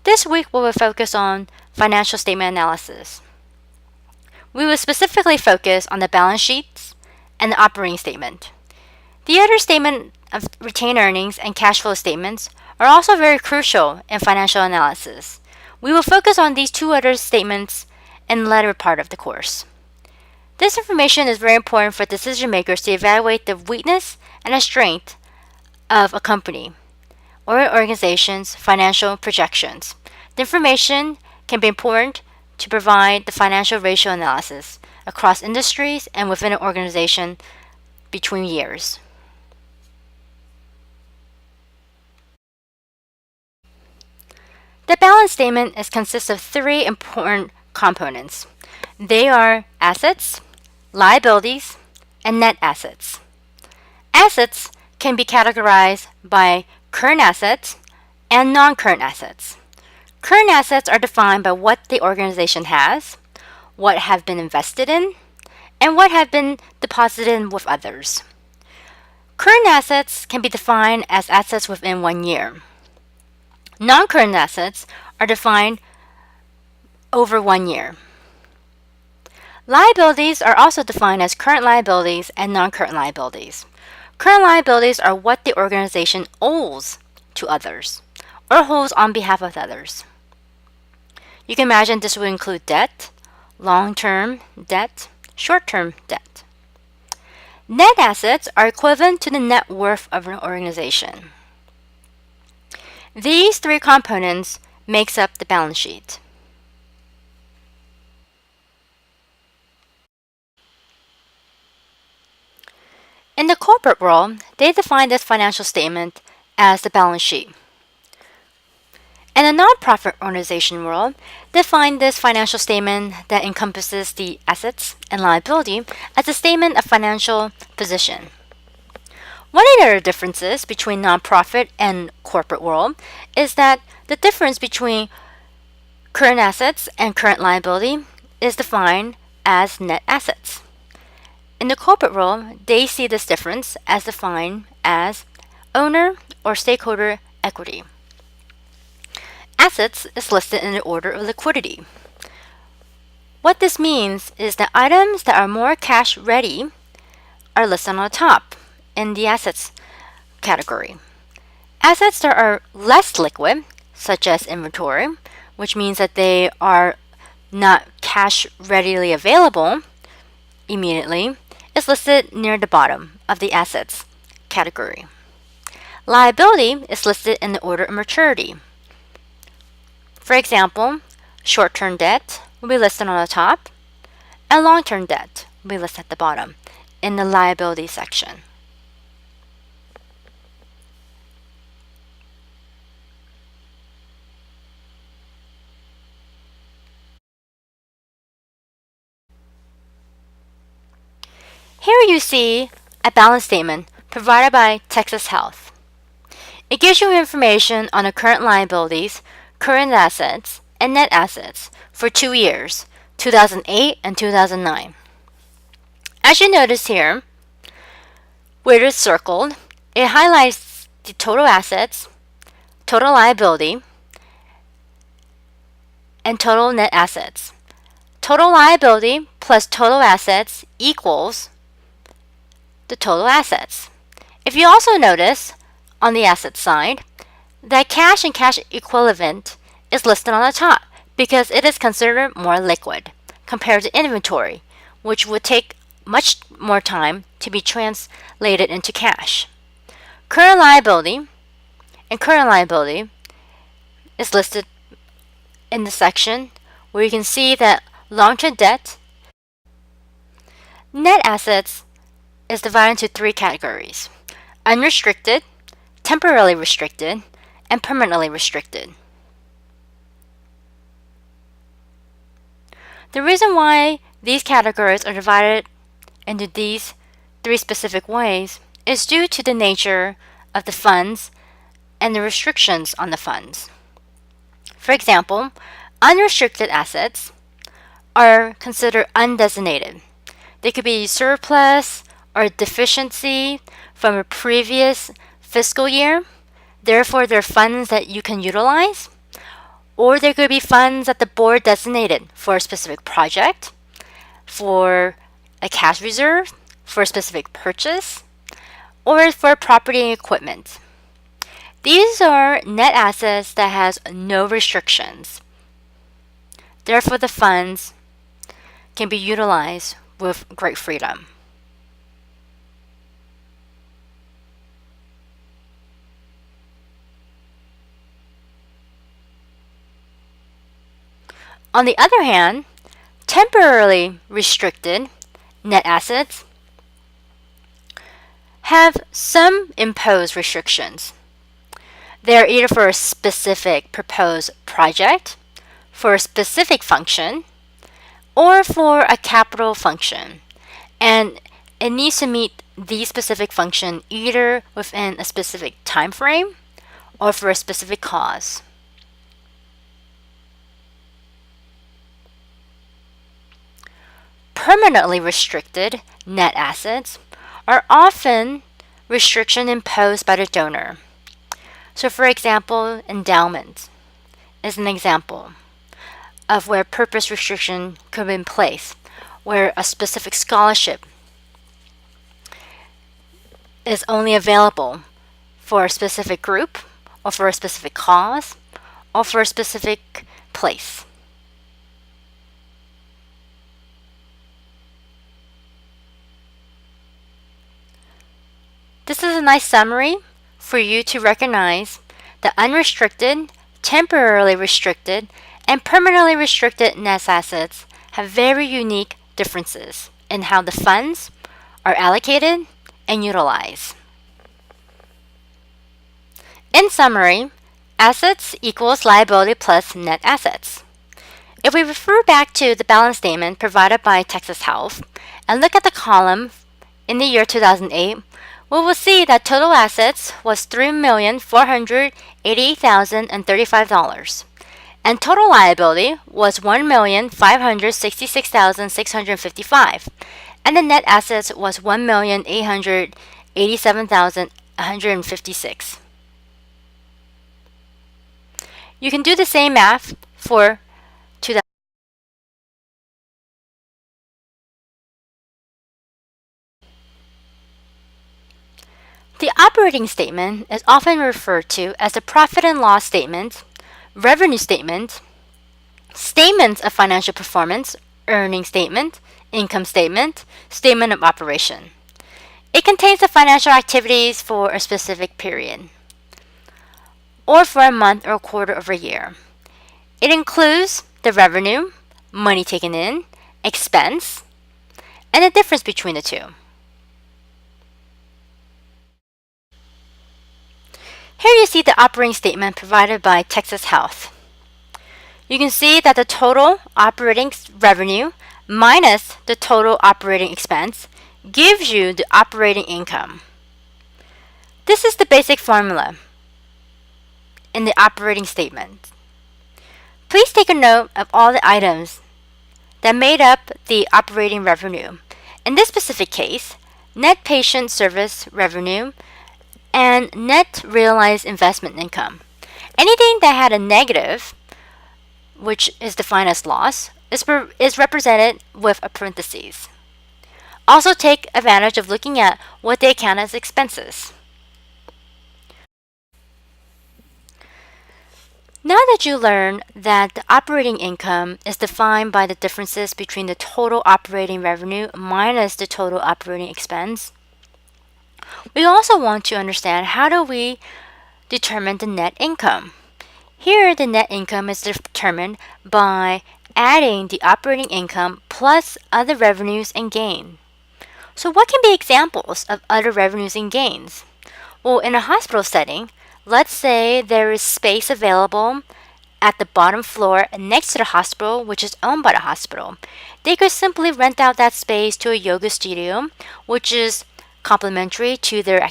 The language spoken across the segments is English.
This week we will focus on financial statement analysis. We will specifically focus on the balance sheets and the operating statement. The other statement of retained earnings and cash flow statements are also very crucial in financial analysis. We will focus on these two other statements in the latter part of the course. This information is very important for decision makers to evaluate the weakness and the strength of a company or organization's financial projections. The information can be important to provide the financial ratio analysis across industries and within an organization between years. The balance statement consists of three important components. They are assets, liabilities, and net assets. Assets can be categorized by current assets and non-current assets. Current assets are defined by what the organization has, what have been invested in, and what have been deposited in with others. Current assets can be defined as assets within 1 year. Non-current assets are defined over 1 year. Liabilities are also defined as current liabilities and non-current liabilities. Current liabilities are what the organization owes to others or holds on behalf of others. You can imagine this would include debt, long-term debt, short-term debt. Net assets are equivalent to the net worth of an organization. These three components makes up the balance sheet. In the corporate world, they define this financial statement as the balance sheet. In the nonprofit organization world, they define this financial statement that encompasses the assets and liability as a statement of financial position. One of the other differences between nonprofit and corporate world is that the difference between current assets and current liability is defined as net assets. In the corporate world, they see this difference as defined as owner or stakeholder equity. Assets is listed in the order of liquidity. What this means is that items that are more cash ready are listed on the top in the assets category. Assets that are less liquid, such as inventory, which means that they are not cash readily available immediately, is listed near the bottom of the assets category. Liability is listed in the order of maturity. For example, short-term debt will be listed on the top, and long-term debt will be listed at the bottom in the liability section. Here you see a balance statement provided by Texas Health. It gives you information on the current liabilities, current assets, and net assets for 2 years, 2008 and 2009. As you notice here, where it's circled, it highlights the total assets, total liability, and total net assets. Total liability plus total assets equals the total assets. If you also notice on the asset side that cash and cash equivalent is listed on the top because it is considered more liquid compared to inventory, which would take much more time to be translated into cash. Current liability is listed in the section where you can see that long-term debt, net assets is divided into 3 categories: unrestricted, temporarily restricted, and permanently restricted. The reason why these categories are divided into these 3 specific ways is due to the nature of the funds and the restrictions on the funds. For example, unrestricted assets are considered undesignated. They could be surplus or deficiency from a previous fiscal year. Therefore, they're funds that you can utilize. or there could be funds that the board designated for a specific project, for a cash reserve, for a specific purchase, or for property and equipment. These are net assets that has no restrictions. Therefore, the funds can be utilized with great freedom. On the other hand, temporarily restricted net assets have some imposed restrictions. They are either for a specific proposed project, for a specific function, or for a capital function. And it needs to meet the specific function either within a specific time frame or for a specific cause. Permanently restricted net assets are often restriction imposed by the donor. So for example, endowment is an example of where purpose restriction could be in place, where a specific scholarship is only available for a specific group or for a specific cause or for a specific place. This is a nice summary for you to recognize that unrestricted, temporarily restricted, and permanently restricted net assets have very unique differences in how the funds are allocated and utilized. In summary, assets equals liability plus net assets. If we refer back to the balance statement provided by Texas Health and look at the column in the year 2008, we will see that total assets was $3,488,035, and total liability was $1,566,655, and the net assets was $1,887,156. You can do the same math for 2000. The operating statement is often referred to as the profit and loss statement, revenue statement, statements of financial performance, earnings statement, income statement, statement of operation. It contains the financial activities for a specific period, or for a month or a quarter of a year. It includes the revenue, money taken in, expense, and the difference between the two. Here you see the operating statement provided by Texas Health. You can see that the total operating revenue minus the total operating expense gives you the operating income. This is the basic formula in the operating statement. Please take a note of all the items that made up the operating revenue. In this specific case, net patient service revenue and net realized investment income. Anything that had a negative, which is defined as loss, is represented with a parentheses. Also take advantage of looking at what they count as expenses. Now that you learn that the operating income is defined by the differences between the total operating revenue minus the total operating expense, we also want to understand how do we determine the net income. Here, the net income is determined by adding the operating income plus other revenues and gain. So what can be examples of other revenues and gains? Well, in a hospital setting, let's say there is space available at the bottom floor next to the hospital, which is owned by the hospital. They could simply rent out that space to a yoga studio, which is complementary to their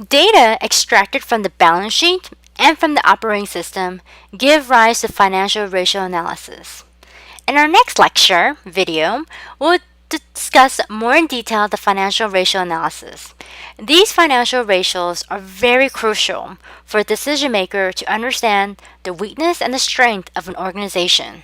data extracted from the balance sheet and from the operating system give rise to financial ratio analysis. In our next lecture video, we'll discuss more in detail the financial ratio analysis. These financial ratios are very crucial for a decision maker to understand the weakness and the strength of an organization.